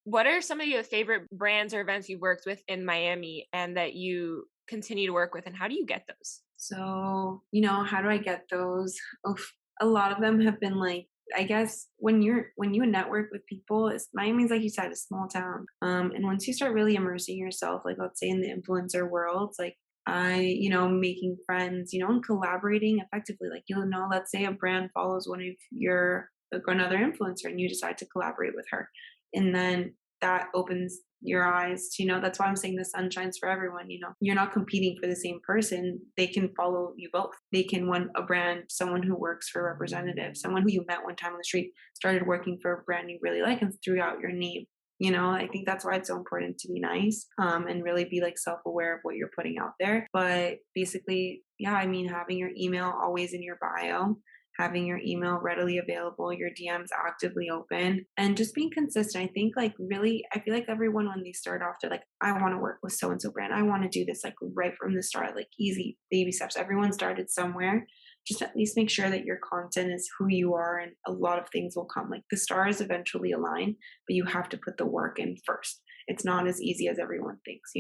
what are some of your favorite brands or events you've worked with in Miami and that you continue to work with, and how do you get those? So, how do I get those? Oof, a lot of them have been like, I guess when you network with people, Miami's like you said, a small town. And once you start really immersing yourself, like let's say in the influencer world, like making friends, and collaborating effectively. Like let's say a brand follows one of your another influencer, and you decide to collaborate with her, and then that opens your eyes to, that's why I'm saying the sun shines for everyone. You're not competing for the same person. They can follow you both. They can, when a brand, someone who works for a representative, someone who you met one time on the street started working for a brand you really like and threw out your name. I think that's why it's so important to be nice, and really be like self-aware of what you're putting out there. But basically, yeah, I mean, having your email always in your bio, having your email readily available, your DMs actively open, and just being consistent. I think like really, I feel like everyone when they start off, they're like, I want to work with so and so brand. I want to do this like right from the start, like easy baby steps. Everyone started somewhere. Just at least make sure that your content is who you are, and a lot of things will come. Like the stars eventually align, but you have to put the work in first. It's not as easy as everyone thinks.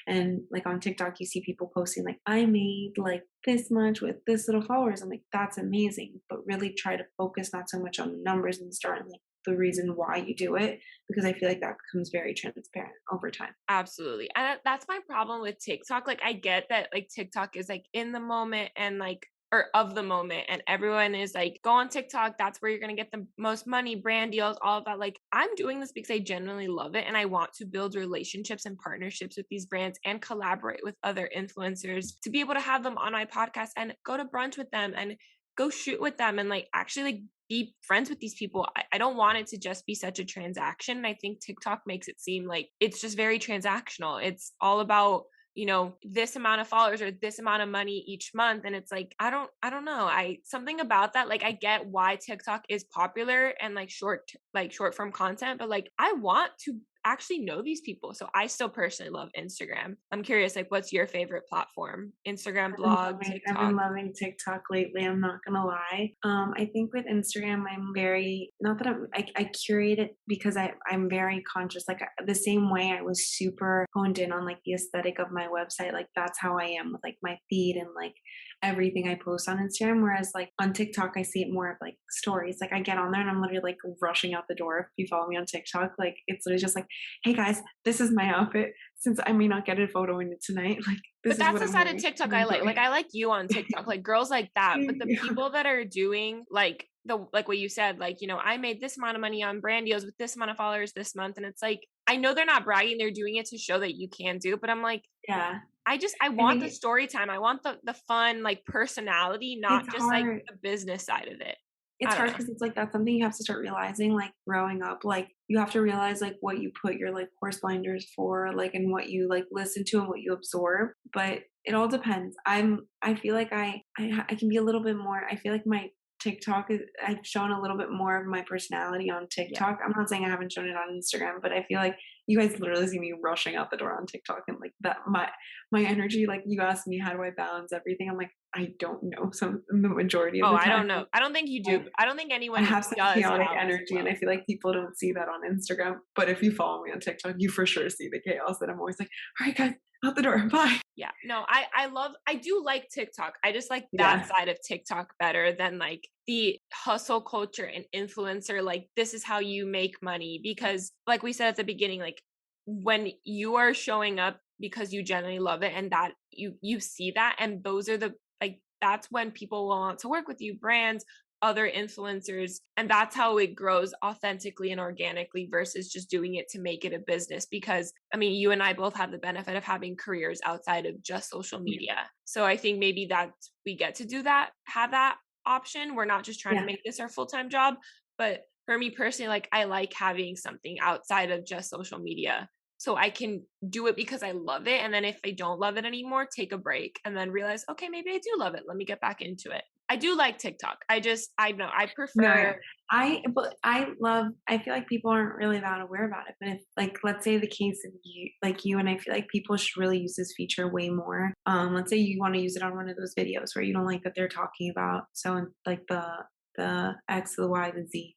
And like on TikTok, you see people posting like, I made like this much with this little followers. I'm like, that's amazing. But really try to focus not so much on the numbers and start like the reason why you do it, because I feel like that becomes very transparent over time. Absolutely. And that's my problem with TikTok. Like I get that like TikTok is like in the moment and like or of the moment, and everyone is like, go on TikTok, that's where you're going to get the most money, brand deals, all of that. Like I'm doing this because I genuinely love it and I want to build relationships and partnerships with these brands and collaborate with other influencers to be able to have them on my podcast and go to brunch with them and go shoot with them and like actually like be friends with these people. I don't want it to just be such a transaction. And I think TikTok makes it seem like it's just very transactional. It's all about, this amount of followers or this amount of money each month. And it's like, I don't know. Something about that, like I get why TikTok is popular and like short form content, but like I want to actually know these people. So I still personally love Instagram. I'm curious, like what's your favorite platform? Instagram, blog, I've been TikTok? loving TikTok lately. I'm not gonna lie. I think with Instagram, I'm very not that I curate it because I'm very conscious. Like the same way I was super honed in on like the aesthetic of my website. Like that's how I am with like my feed and like everything I post on Instagram. Whereas like on TikTok, I see it more of like stories. Like I get on there and I'm literally like rushing out the door. If you follow me on TikTok, like it's literally just like, hey guys, this is my outfit. Since I may not get a photo in it tonight, like this But is that's what the I'm side of wearing. TikTok I like. Enjoy. Like I like you on TikTok, like girls like that. But the Yeah. people that are doing like like what you said, like, you know, I made this amount of money on brand deals with this amount of followers this month. And it's like, I know they're not bragging, they're doing it to show that you can do it. But I'm like, Yeah. I I want think the story time. I want the fun, like personality, not it's just like hard. the business side of it. It's I don't hard know. because it's like that's something you have to start realizing, like growing up. Like you have to realize like what you put your like horse blinders for, like and what you like listen to and what you absorb. But it all depends. I feel like I can be a little bit more. I feel like my TikTok is I've shown a little bit more of my personality on Yeah. TikTok. I'm not saying I haven't shown it on Instagram, but I feel like you guys literally see me rushing out the door on TikTok and like that my energy, like you asked me how do I balance everything? I'm like, I don't know. So the majority of Oh, the I time don't know. I don't think you do. like I don't think I anyone have such does chaotic balance it energy, and well. I feel like people don't see that on Instagram. But if you follow me on TikTok, you for sure see the chaos that I'm always like, all right, guys, out the door, bye. Yeah. No, I do like TikTok. I just like that Yeah, side of TikTok better than like the hustle culture and influencer. Like, this is how you make money. Because, like we said at the beginning, like when you are showing up because you genuinely love it and that you see that, and those are the like that's when people will want to work with you, brands, other influencers, and that's how it grows authentically and organically versus just doing it to make it a business. Because I mean, you and I both have the benefit of having careers outside of just social yeah, media, so I think maybe that we get to do that, have that option. We're not just trying to yeah, make this our full-time job. But for me personally, like I like having something outside of just social media, so I can do it because I love it. And then if I don't love it anymore, take a break and then realize, okay, maybe I do love it. Let me get back into it. I do like TikTok. I know I no, yeah. prefer. But I love. I feel like people aren't really that aware about it. But if, like, let's say the case of you, and I feel like people should really use this feature way more. Let's say you want to use it on one of those videos where you don't like that they're talking about so like the X, the Y, the Z.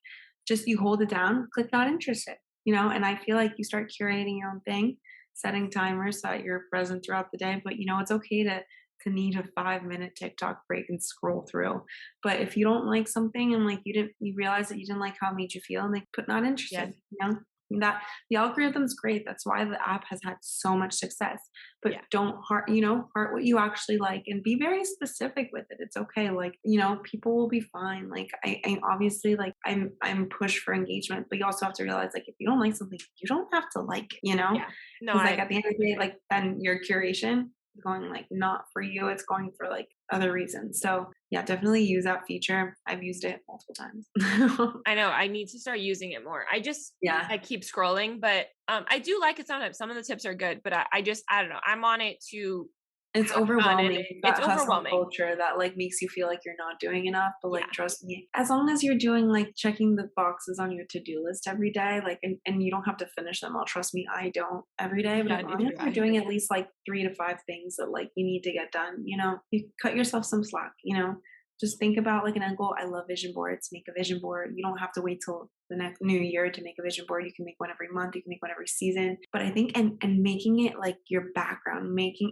Just you hold it down, click not interested. And I feel like you start curating your own thing, setting timers so that you're present throughout the day. But it's okay to need a 5-minute TikTok break and scroll through. But if you don't like something and like you realize that you didn't like how it made you feel, and like put not Yeah. interested, that the algorithm's great. That's why the app has had so much success. But Yeah. don't heart what you actually like and be very specific with it. It's okay. Like, people will be fine. Like I obviously like I'm pushed for engagement, but you also have to realize like if you don't like something, you don't have to like it. Yeah. No, Because I like at the end of the day, like then your curation is going like not for you, it's going for like other reasons. So yeah, definitely use that feature. I've used it multiple times. I know I need to start using it more. Yeah. I keep scrolling, but I do like it sometimes. Some of the tips are good, but I don't know. I'm on it to It's have fun, and overwhelming, it's that hustle overwhelming. culture that, like, makes you feel like you're not doing enough, but, like, Yeah. trust me, as long as you're doing, like, checking the boxes on your to-do list every day, like, and you don't have to finish them all, trust me, I don't every day, but Yeah, as long neither as do you're I. doing at least, like, 3 to 5 things that, like, you need to get done, you cut yourself some slack. Just think about, like, an end goal. I love vision boards. Make a vision board. You don't have to wait till the next new year to make a vision board. You can make one every month. You can make one every season. But I think and making it like your background, making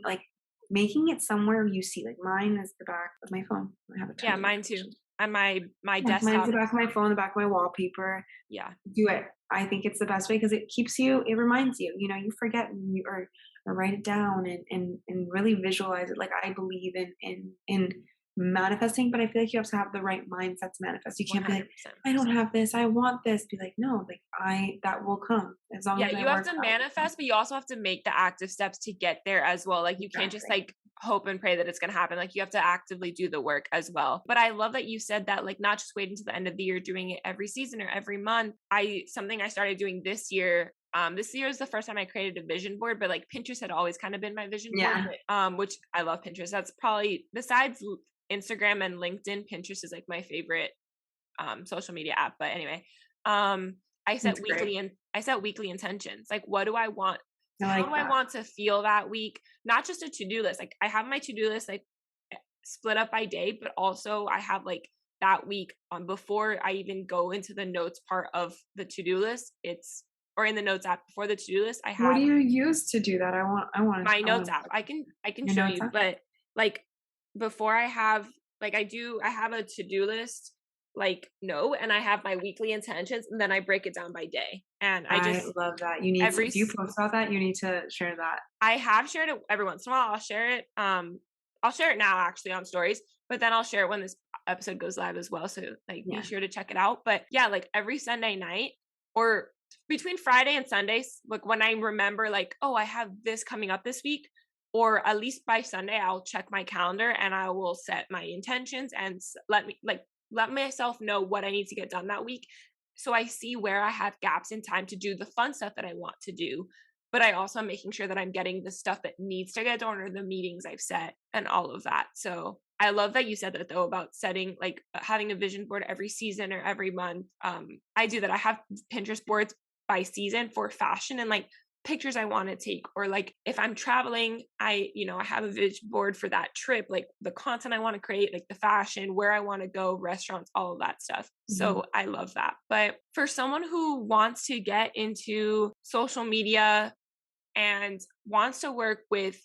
it somewhere you see. Like mine is the back of my phone. I have a ton Yeah, of mine too. notifications. And my Yeah, mine's desktop. the back of my phone, the back of my wallpaper. Yeah. Do it. I think it's the best way because it reminds you. You forget and or write it down and really visualize it. Like I believe in manifesting, but I feel like you have to have the right mindset to manifest. You can't be like, 100%. I don't have this, I want this. Be like, no, like that will come as long Yeah, as I you have work to out. manifest, but you also have to make the active steps to get there as well. Like you can't just Exactly. like hope and pray that it's going to happen. Like you have to actively do the work as well. But I love that you said that, like not just waiting to the end of the year, doing it every season or every month. Something I started doing this year. This year is the first time I created a vision board, but like Pinterest had always kind of been my vision board. Yeah. Which I love Pinterest. That's probably besides Instagram and LinkedIn, Pinterest is like my favorite social media app. But anyway, I set It's great. weekly intentions. Like what do I want? I How like do I that. want to feel that week? Not just a to-do list. Like I have my to-do list like split up by day, but also I have like that week on before I even go into the notes part of the to-do list. Or in the notes app before the to-do list, I What do have you use to do that? I want my I want notes app. I can your show notes you, app. but like before I have like I have a to-do list like note, and I have my weekly intentions, and then I break it down by day. And I I just love that. You need to, every if you s- post about that, you need to share that. I have shared it every once in a while. I'll share it now actually on stories, but then I'll share it when this episode goes live as well. So like be Yeah. sure to check it out. But yeah, like every Sunday night or between Friday and Sundays, like when I remember like, oh, I have this coming up this week, or at least by Sunday, I'll check my calendar and I will set my intentions and let myself know what I need to get done that week. So I see where I have gaps in time to do the fun stuff that I want to do, but I also am making sure that I'm getting the stuff that needs to get done or the meetings I've set and all of that. So I love that you said that though about setting like having a vision board every season or every month. I do that. I have Pinterest boards by season for fashion and like pictures I want to take, or like if I'm traveling, I have a vision board for that trip, like the content I want to create, like the fashion, where I want to go, restaurants, all of that stuff. Mhm. So I love that. But for someone who wants to get into social media and wants to work with,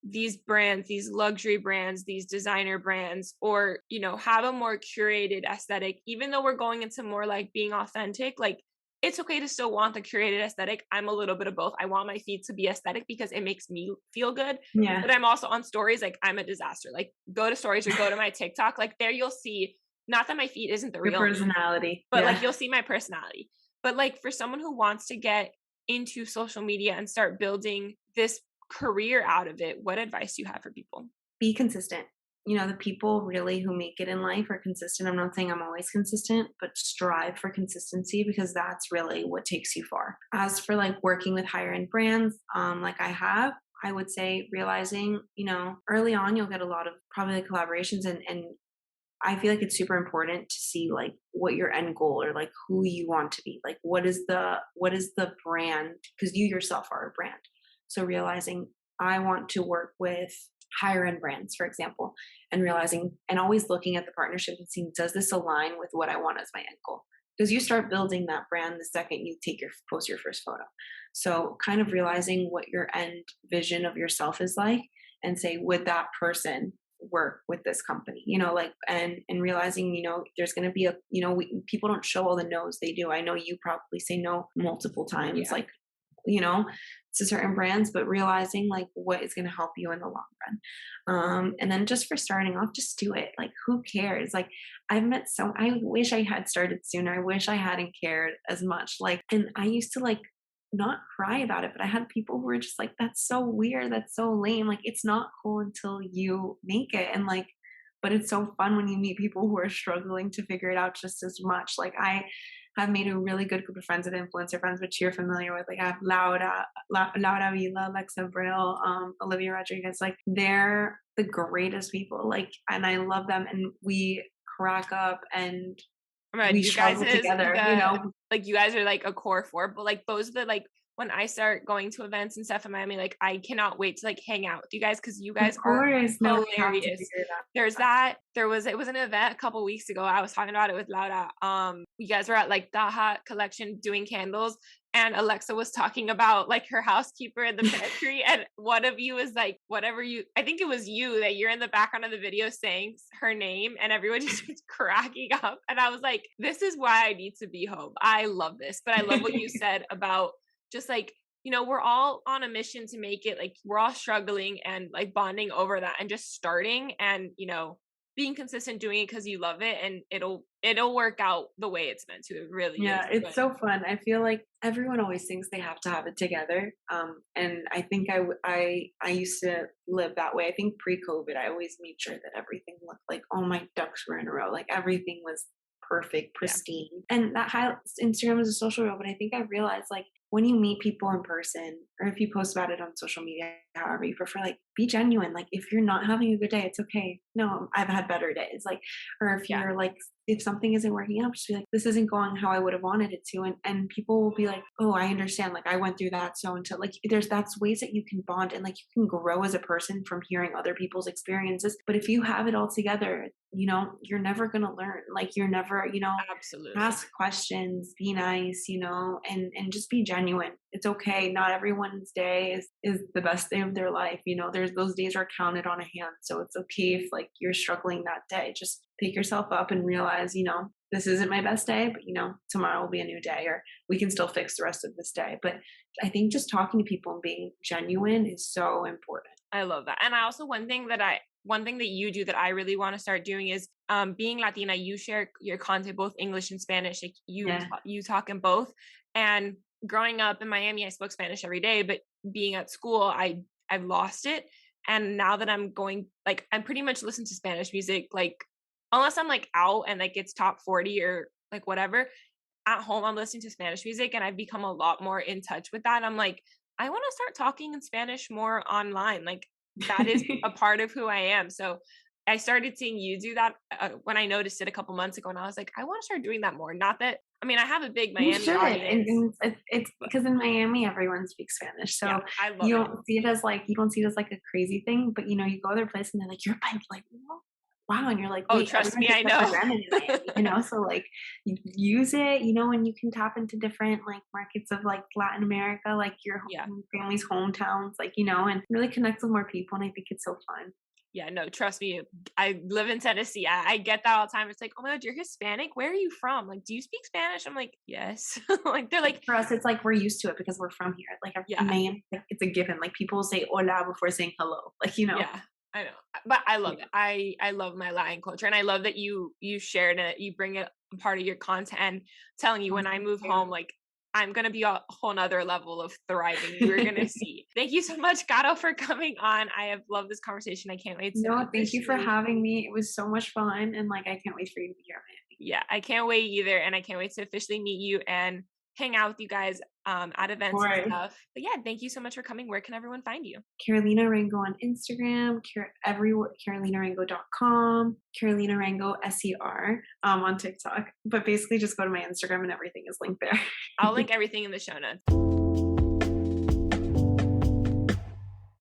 these brands, these luxury brands, these designer brands, or, have a more curated aesthetic, even though we're going into more like being authentic, like it's okay to still want the curated aesthetic. I'm a little bit of both. I want my feed to be aesthetic because it makes me feel good. Yeah. But I'm also on stories, like I'm a disaster. Like go to stories or go to my TikTok, like there you'll see, not that my feed isn't the Your real me, personality. but like Yeah. you'll see my personality. But like for someone who wants to get into social media and start building this career out of it, what advice do you have for people? Be consistent. The people really who make it in life are consistent. I'm not saying I'm always consistent, but strive for consistency because that's really what takes you far. As for like working with higher end brands, like I would say realizing, early on you'll get a lot of probably like collaborations and I feel like it's super important to see like what your end goal or like who you want to be. Like what is the brand? Because you yourself are a brand. So realizing I want to work with higher end brands, for example, and realizing and always looking at the partnership and seeing does this align with what I want as my end goal? Because you start building that brand the second you post your first photo. So kind of realizing what your end vision of yourself is like and say, would that person work with this company, like and realizing there's going to be people don't show all the no's they do. I know you probably say no multiple times, Yeah. like you know to certain brands, but realizing like what is going to help you in the long run. And then just for starting off, just do it. Like who cares? Like I wish I had started sooner. I wish I hadn't cared as much, like, and I used to like not cry about it, but I had people who were just like, that's so weird, that's so lame. Like it's not cool until you make it. And like, but it's so fun when you meet people who are struggling to figure it out just as much. Like I have made a really good group of friends with influencer friends, which you're familiar with. Like I have Laura Vila, Alexa Brill, Olivia Rodriguez. Like they're the greatest people. Like, and I love them, and we crack up and Oh my God, we you guys struggle is together. like you guys are like a core four, but like those are the like when I start going to events and stuff in Miami, like I cannot wait to like hang out with you guys because you Of guys are course, no, we have to hilarious. figure that. It was an event a couple weeks ago. I was talking about it with Laura. You guys were at like Daha collection doing candles, and Alexa was talking about like her housekeeper in the pantry, and one of you is like I think it was you that you're in the background of the video saying her name, and everyone just was cracking up. And I was like, this is why I need to be home. I love this. But I love what you said about just like, we're all on a mission to make it, like we're all struggling and like bonding over that and just starting and, being consistent doing it because you love it, and it'll work out the way it's meant to. It really Yeah, is. it's so fun. I feel like everyone always thinks they have to have it together. And I think I used to live that way. I think pre-COVID, I always made sure that everything looked like all my ducks were in a row. Like everything was perfect, Yeah. pristine. And that Instagram is a social reel, but I think I realized like when you meet people in person or if you post about it on social media, however you prefer, like be genuine. Like if you're not having a good day, it's okay. No, I've had better days. Like, or if Yeah. you're like, if something isn't working out, just be like, this isn't going how I would have wanted it to. And people will be like, oh, I understand. Like I went through that. So until like that's ways that you can bond and like you can grow as a person from hearing other people's experiences. But if you have it all together, you're never gonna learn. Like you're never, Absolutely. ask questions, be nice, and just be genuine. it's okay. Not everyone's day is the best day of their life. You know, there's those days are counted on a hand. So it's okay if like you're struggling that day. Just pick yourself up and realize, you know, this isn't my best day, but you know, tomorrow will be a new day, or we can still fix the rest of this day. But I think just talking to people and being genuine is so important. I love that. And I also, one thing that you do that I really want to start doing is being Latina, you share your content both English and Spanish. Like Yeah. you talk in both. And growing up in Miami, I spoke Spanish every day, but being at school, I've lost it. And now that I'm going, like, I'm pretty much listen to Spanish music, like, unless I'm like out and like it's top 40 or like whatever. At home, I'm listening to Spanish music, and I've become a lot more in touch with that. I'm like, I want to start talking in Spanish more online. Like, that is a part of who I am. So I started seeing you do that when I noticed it a couple months ago, and I was like, I want to start doing that more. Not that, I mean, I have a big You Miami should. audience. And it's because in Miami everyone speaks Spanish. So Yeah, I love you it. don't see it as like a crazy thing, but you know, you go other place and they're like, you're like, wow, and you're like, Oh, wait, trust me, everyone I takes that for know. granted in Miami, you know? So like use it, you know, and you can tap into different like markets of like Latin America, like your Yeah. family's hometowns, like, you know, and really connect with more people. And I think it's so fun. Yeah, no, trust me. I live in Tennessee. I get that all the time. It's like, oh my God, you're Hispanic? Where are you from? Like, do you speak Spanish? I'm like, yes. Like, they're like, For us, it's like we're used to it because we're from here. Like in yeah, Miami, like, it's a given. Like people say hola before saying hello. Like, you know. yeah, I know. But I love Yeah. it. I love my Latin culture. And I love that you shared it. You bring it a part of your content, and telling you Oh, when I thank move you. home, like, I'm going to be a whole nother level of thriving. You're going to see. Thank you so much, Caro, for coming on. I have loved this conversation. I can't wait to No, thank you for officially, having me. It was so much fun, and like I can't wait for you to be here, man. yeah, I can't wait either. And I can't wait to officially meet you and hang out with you guys at Of events and course. stuff. But yeah, thank you so much for coming. Where can everyone find you? Carolina Rango on Instagram, everywhere, carolinarango.com, Carolina Rango SER on TikTok. But basically, just go to my Instagram and everything is linked there. I'll link everything in the show notes.